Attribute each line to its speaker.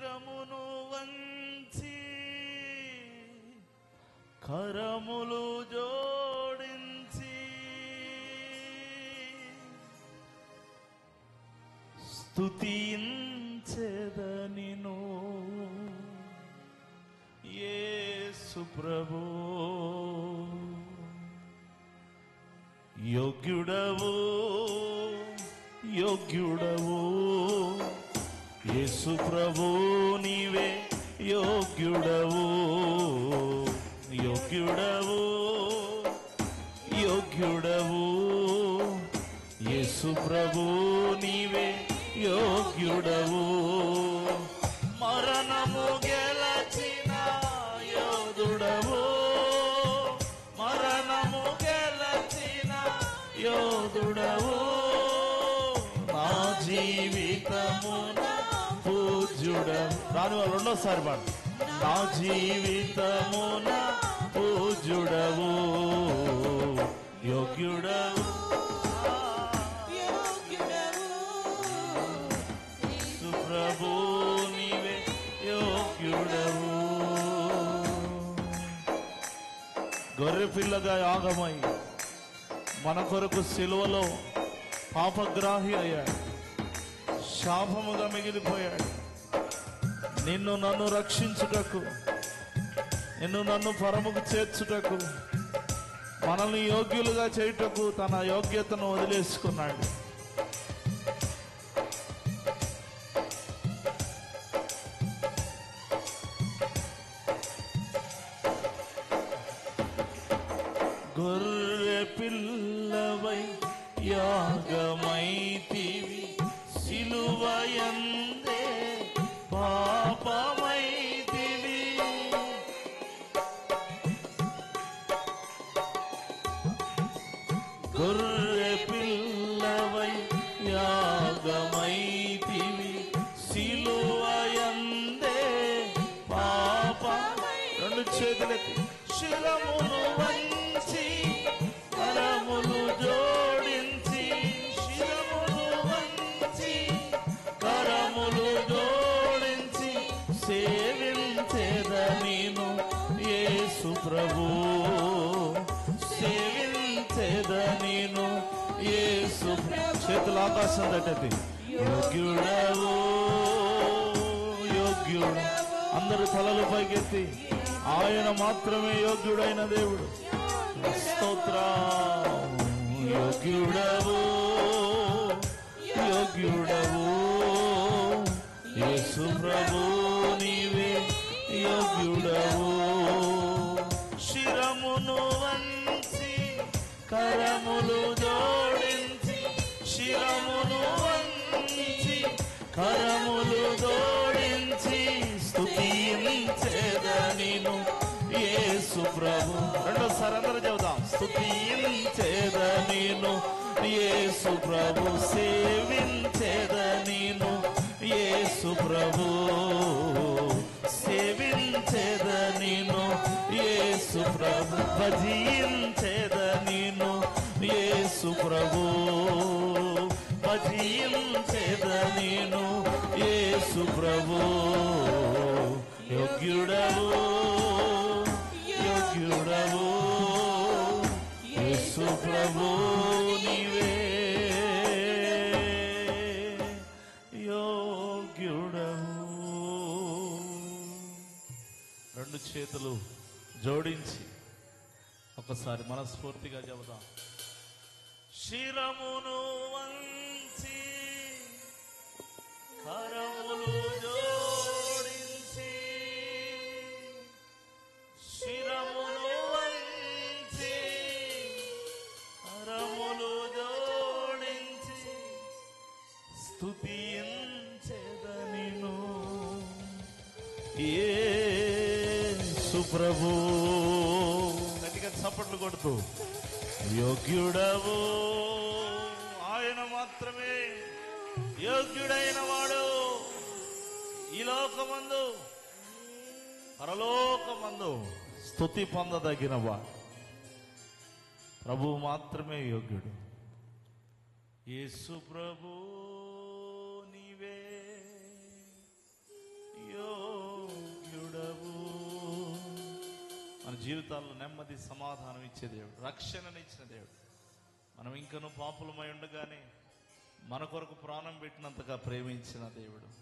Speaker 1: శిరమును వంచి కరములు జోడించి స్తుతించెదనిను యేసు ప్రభు. యోగ్యుడవు యోగ్యుడవు యేసు ప్రభు, నీవే యోగ్యుడవు. యోగ్యుడవు యోగ్యుడవు యేసు ప్రభు, నీవే యోగ్యుడవు. మరణము గెలచిన యోధుడవు, మరణము గెలచిన యోధుడవు. నా జీవితమున పూజ్యుడవు. రాని వాళ్ళు రెండోసారి పాడు. నా జీవితమున పూజ్యుడవు, యోగ్యుడవు ప్రభు, నీవే యోగ్యుడవు. గొర్రెపిల్లగా యాగమై మన కొరకు సిలువలో పాపగ్రాహి అయ్యాడు, శాపముగా మిగిలిపోయాడు. నిన్ను నన్ను రక్షించుటకు, నిన్ను నన్ను పరముకు చేర్చుటకు, మనల్ని యోగ్యులుగా చేయుటకు తన యోగ్యతను వదిలేసుకున్నాడు. గొర్రె పిల్లవై యాగమైతివి, సిలువయందే పాపమైతివి. గొర్రె పిల్లవై యాగమైతివి, సిలువయందే పాపమై. రెండు చేతులెత్తి శిరమును వంచి కరములు జోడించి, శిరమును వంచి కరములు జోడించి సేవించెదనిను యేసు ప్రభు. సేవించెదనిను యేసు ప్రభు. చేతులు ఆకాశం దట్టది. యోగ్యుడవు యోగ్యుడు. అందరూ తలలు పైకెత్తి, ఆయన మాత్రమే యోగ్యుడైన దేవుడు. స్తోత్రం. యోగ్యుడవు యోగ్యుడవు యేసు ప్రభు, నీవే యోగ్యుడవు. శిరమును వంచి కరములు జోడించి, శిరమును వంచి కరములు జోడించి స్తుతించెదనిను యేసు ప్రభు. రెండోసారి అందరూ చెబుదాం. స్తుతించెదనిను యేసు ప్రభు, సేవించెదనిను యేసు ప్రభు, సేవించెదనిను యేసు ప్రభు, భజించెదనిను యేసు ప్రభు, భజించెదనిను యేసు ప్రభు. యోగ్యుడవు యోగ్యుడవు యేసు ప్రభు, నీవే యోగ్యుడవు. రెండు చేతులు జోడించి ఒకసారి మనస్ఫూర్తిగా చెబుదాం. శిరమును వంచి కరములు జోడించి, శిరమును వంచి కరములు జోడించి స్తుతించెదనిను యేసు ప్రభు. గట్టిగా చప్పట్లు కొడుతూ యోగ్యుడవు. ఆయన మాత్రమే యోగ్యుడైన వాడు. ఈ లోకమందు పరలోకమందు స్తుతి పొందదగిన వాడు ప్రభువు మాత్రమే యోగ్యుడు. యేసు ప్రభు, నీవే జీవితాల్లో నెమ్మది సమాధానం ఇచ్చే దేవుడు, రక్షణనిచ్చిన దేవుడు. మనం ఇంకనూ పాపులమై ఉండగానే మన కొరకు ప్రాణం పెట్టినంతగా ప్రేమించిన దేవుడు.